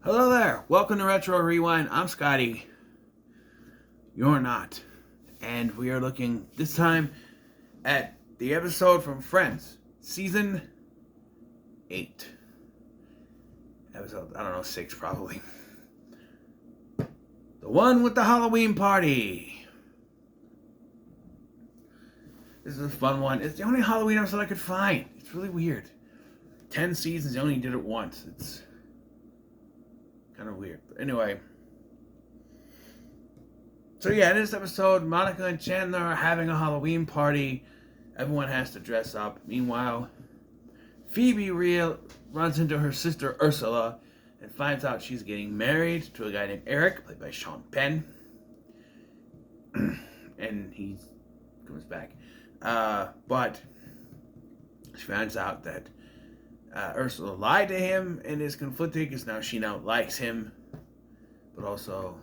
Hello there. Welcome to Retro Rewind. I'm Scotty. You're not. And we are looking this time at the episode from Friends, Season 8. Episode, 6 probably. The one with the Halloween party. This is a fun one. It's the only Halloween episode I could find. It's really weird. 10 seasons, they only did it once. It's kind of weird. But anyway. So yeah, in this episode, Monica and Chandler are having a Halloween party. Everyone has to dress up. Meanwhile, Phoebe runs into her sister Ursula and finds out she's getting married to a guy named Eric, played by Sean Penn. And he comes back. But she finds out that Ursula lied to him and is conflicted because she now likes him, but also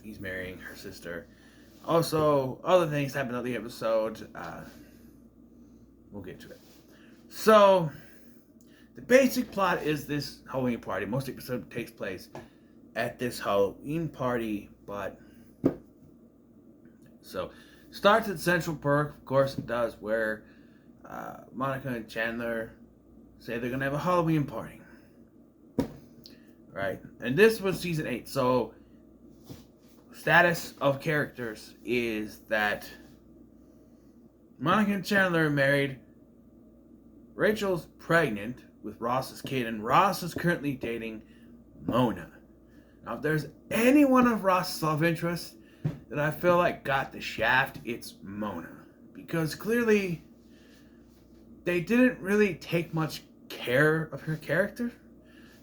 he's marrying her sister. Also, other things happen in the episode. We'll get to it. So, the basic plot is this Halloween party. Most of the episode takes place at this Halloween party, but so starts at Central Perk. Of course it does, where Monica and Chandler say they're gonna have a Halloween party, right? And this was season 8. So status of characters is that Monica and Chandler are married. Rachel's pregnant with Ross's kid, and Ross is currently dating Mona. Now, if there's any one of Ross's love interests that I feel like got the shaft, it's Mona. Because clearly, they didn't really take much care of her character.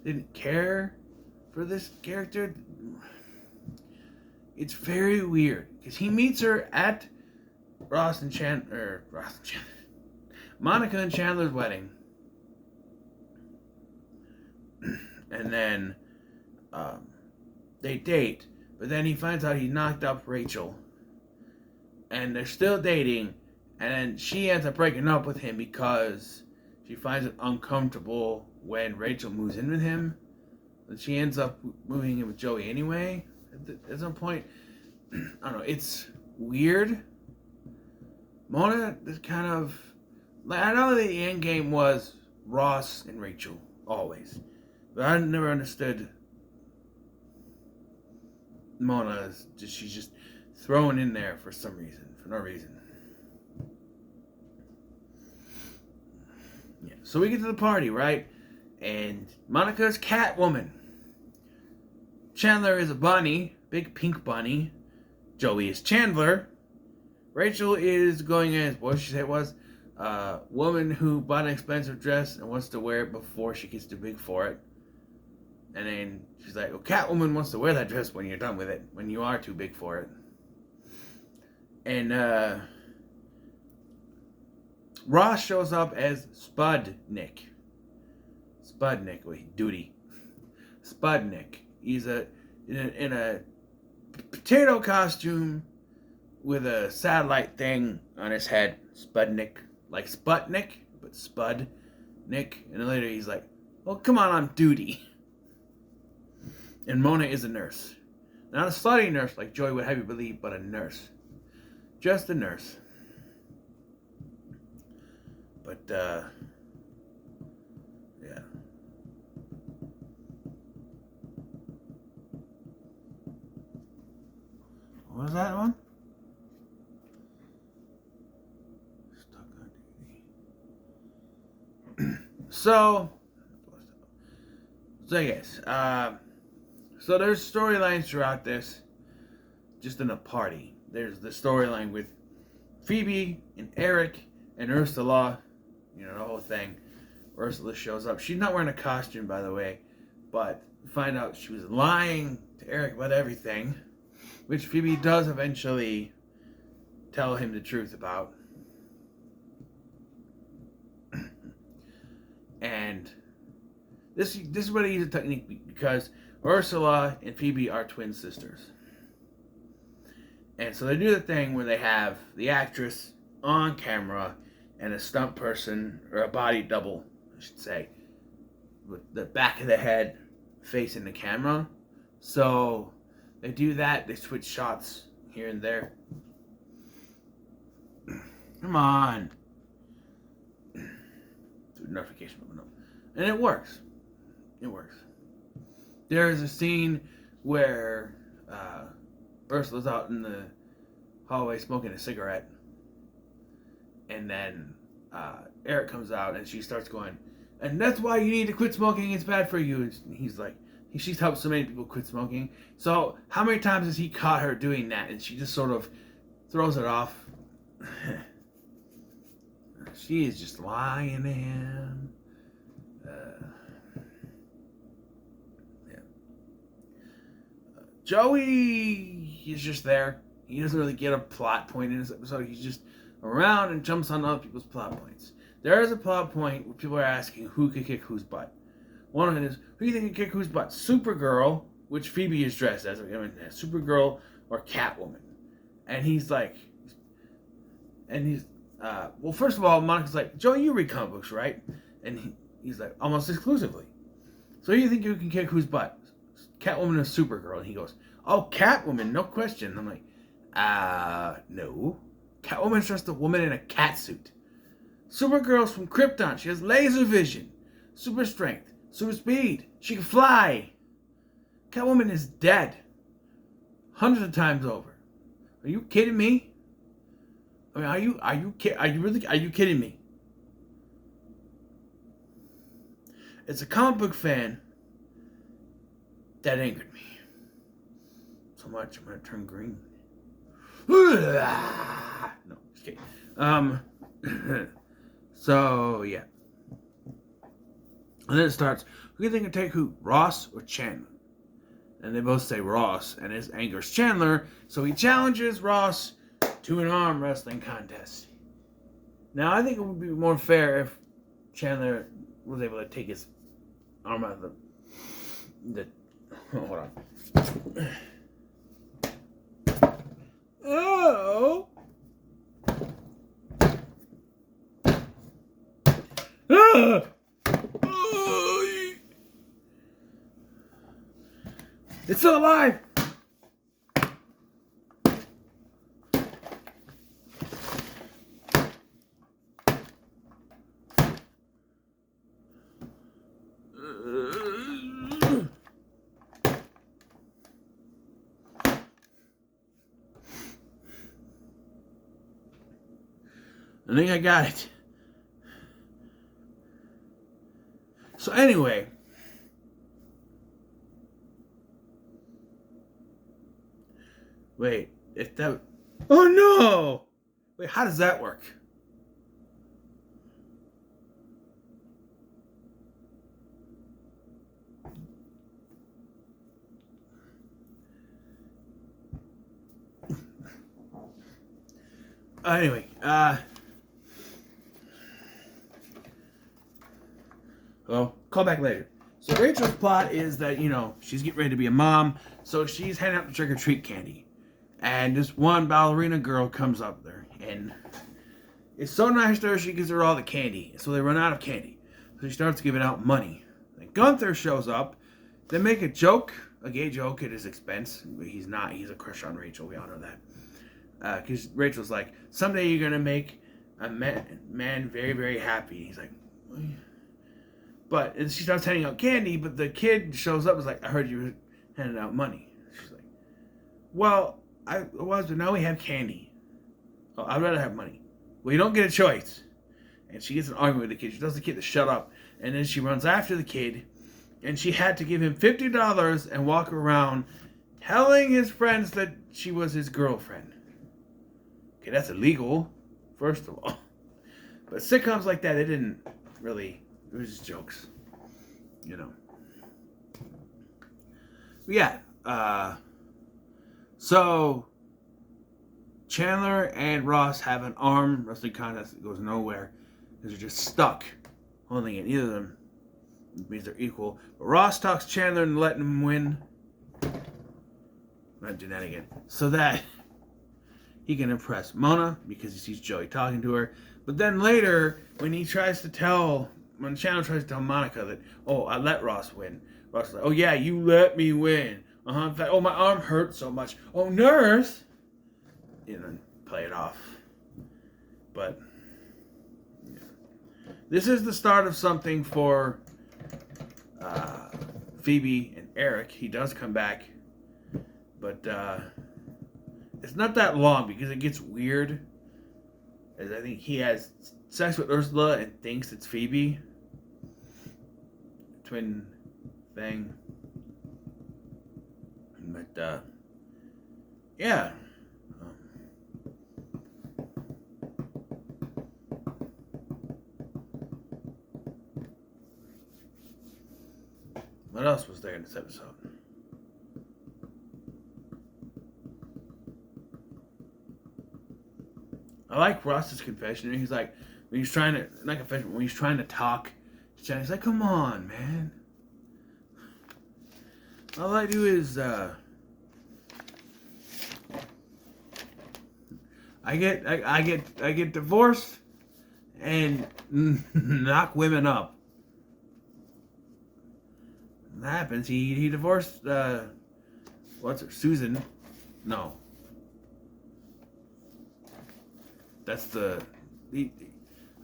They didn't care for this character. It's very weird. Because he meets her at Monica and Chandler's wedding. And then they date. But then he finds out he knocked up Rachel. And they're still dating. And then she ends up breaking up with him because she finds it uncomfortable when Rachel moves in with him. And she ends up moving in with Joey anyway. At some point, I don't know, it's weird. Mona is kind of, I know the end game was Ross and Rachel, always. But I never understood Mona. She's just thrown in there for some reason, for no reason. Yeah. So we get to the party, right? And Monica's Catwoman. Chandler is a bunny, big pink bunny. Joey is Chandler. Rachel is going as, what she said it was, a woman who bought an expensive dress and wants to wear it before she gets too big for it. And then she's like, well, Catwoman wants to wear that dress when you're done with it, when you are too big for it. And Ross shows up as Spudnik. Spudnik. He's in a potato costume with a satellite thing on his head. Spudnik. Like Sputnik, but Spudnik. And then later he's like, well, come on duty. And Mona is a nurse. Not a slutty nurse like Joey would have you believe, but a nurse. Just a nurse. But, yeah. What was that one? Stuck on duty. So yes. So there's storylines throughout this, just in a party. There's the storyline with Phoebe and Eric and Ursula, the whole thing. Ursula shows up. She's not wearing a costume, by the way, but find out she was lying to Eric about everything, which Phoebe does eventually tell him the truth about. And this is what I use a technique because Ursula and Phoebe are twin sisters. And so they do the thing where they have the actress on camera and a stunt person, or a body double, I should say, with the back of the head facing the camera. So they do that. They switch shots here and there. Come on. Notification moving up. And it works. It works. There is a scene where Ursula's out in the hallway smoking a cigarette. And then Eric comes out and she starts going, and that's why you need to quit smoking. It's bad for you. And he's like, she's helped so many people quit smoking. So how many times has he caught her doing that? And she just sort of throws it off. She is just lying to him. Yeah. Joey is just there. He doesn't really get a plot point in this episode. He's just around and jumps on other people's plot points. There is a plot point where people are asking who could kick whose butt. One of it is, who do you think can kick whose butt? Supergirl, which Phoebe is dressed as. Supergirl or Catwoman. And he's like, well, first of all, Monica's like, Joey, you read comic books, right? And he's like, almost exclusively. So you think you can kick whose butt? Catwoman or Supergirl? And he goes, oh, Catwoman, no question. I'm like, no. Catwoman's just a woman in a cat suit. Supergirl's from Krypton. She has laser vision, super strength, super speed. She can fly. Catwoman is dead. Hundreds of times over. Are you kidding me? I mean, are you kidding me? It's a comic book fan that angered me so much I'm gonna turn green. No, just kidding. So yeah, and then it starts. Who do you think can take who, Ross or Chandler? And they both say Ross, and his angers Chandler, so he challenges Ross to an arm wrestling contest. Now, I think it would be more fair if Chandler was able to take his arm out of the hold on. Oh! Ah! It's still alive! I think I got it. So anyway, wait, if that, oh no! Wait, how does that work? Anyway, well, call back later. So Rachel's plot is that, she's getting ready to be a mom, so she's handing out the trick-or-treat candy. And this one ballerina girl comes up there, and it's so nice to her, she gives her all the candy. So they run out of candy. So she starts giving out money. And Gunther shows up. They make a joke, a gay joke at his expense. He's not. He's a crush on Rachel. We all know that. Because Rachel's like, someday you're going to make a man very, very happy. He's like, and she starts handing out candy, but the kid shows up and is like, I heard you were handing out money. She's like, well, I was, but now we have candy. Oh, I'd rather have money. Well, you don't get a choice. And she gets an argument with the kid. She tells the kid to shut up. And then she runs after the kid. And she had to give him $50 and walk around telling his friends that she was his girlfriend. Okay, that's illegal, first of all. But sitcoms like that, it didn't really, it was just jokes. Yeah, so Chandler and Ross have an arm wrestling contest that goes nowhere because they're just stuck holding it. Neither of them means they're equal. But Ross talks Chandler into letting him win. I'm not doing that again. So that he can impress Mona because he sees Joey talking to her. But then later, when Chandler tries to tell Monica that, oh, I let Ross win. Ross is like, oh yeah, you let me win. In fact, oh, my arm hurts so much. Oh, nurse. Play it off. But yeah. This is the start of something for Phoebe and Eric. He does come back, but it's not that long because it gets weird. As I think he has sex with Ursula and thinks it's Phoebe. Twin thing. But yeah. What else was there in this episode? I like Ross's confession. He's like, when he's trying to, not confession, when he's trying to talk to Jenny, he's like, come on, man. All I do is, I get divorced and knock women up. That happens. He divorced what's her, Susan? No. That's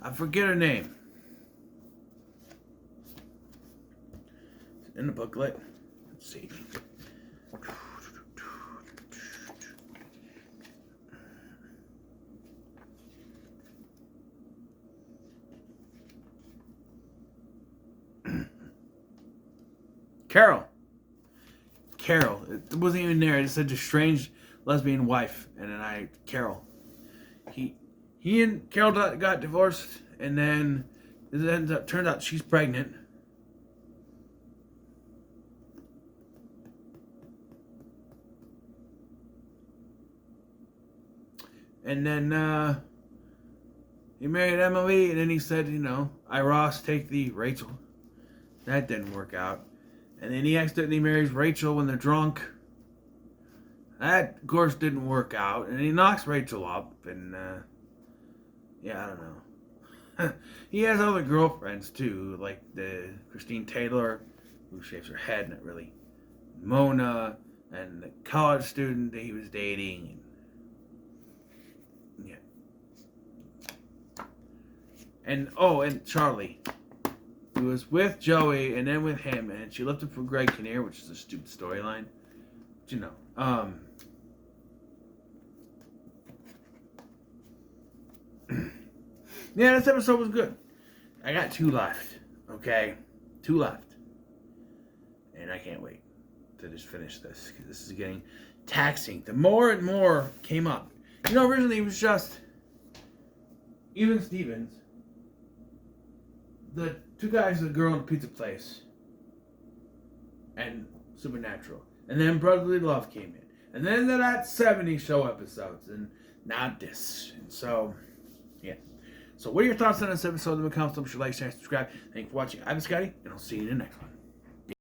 I forget her name. In the booklet. Let's see. Carol. It wasn't even there. It just said a strange lesbian wife. And then Carol. He and Carol got divorced. And then it turned out she's pregnant. And then he married Emily. And then he said, Ross, take the Rachel. That didn't work out. And then he accidentally marries Rachel when they're drunk. That, of course, didn't work out. And he knocks Rachel up. And, I don't know. He has other girlfriends, too. Like the Christine Taylor, who shaves her head, not really. Mona, and the college student that he was dating. And, and Charlie. Who was with Joey and then with him, and she left him for Greg Kinnear, which is a stupid storyline. But yeah, this episode was good. I got 2 left. Okay? 2 left. And I can't wait to just finish this, because this is getting taxing. The more and more came up. Originally it was just Even Stevens, the 2 guys and the girl in the pizza place, and Supernatural. And then Brotherly Love came in. And then that 70 show episodes. And now this. And so, yeah. So what are your thoughts on this episode of the Become? Like, share, subscribe. Thank you for watching. I'm Scotty, and I'll see you in the next one.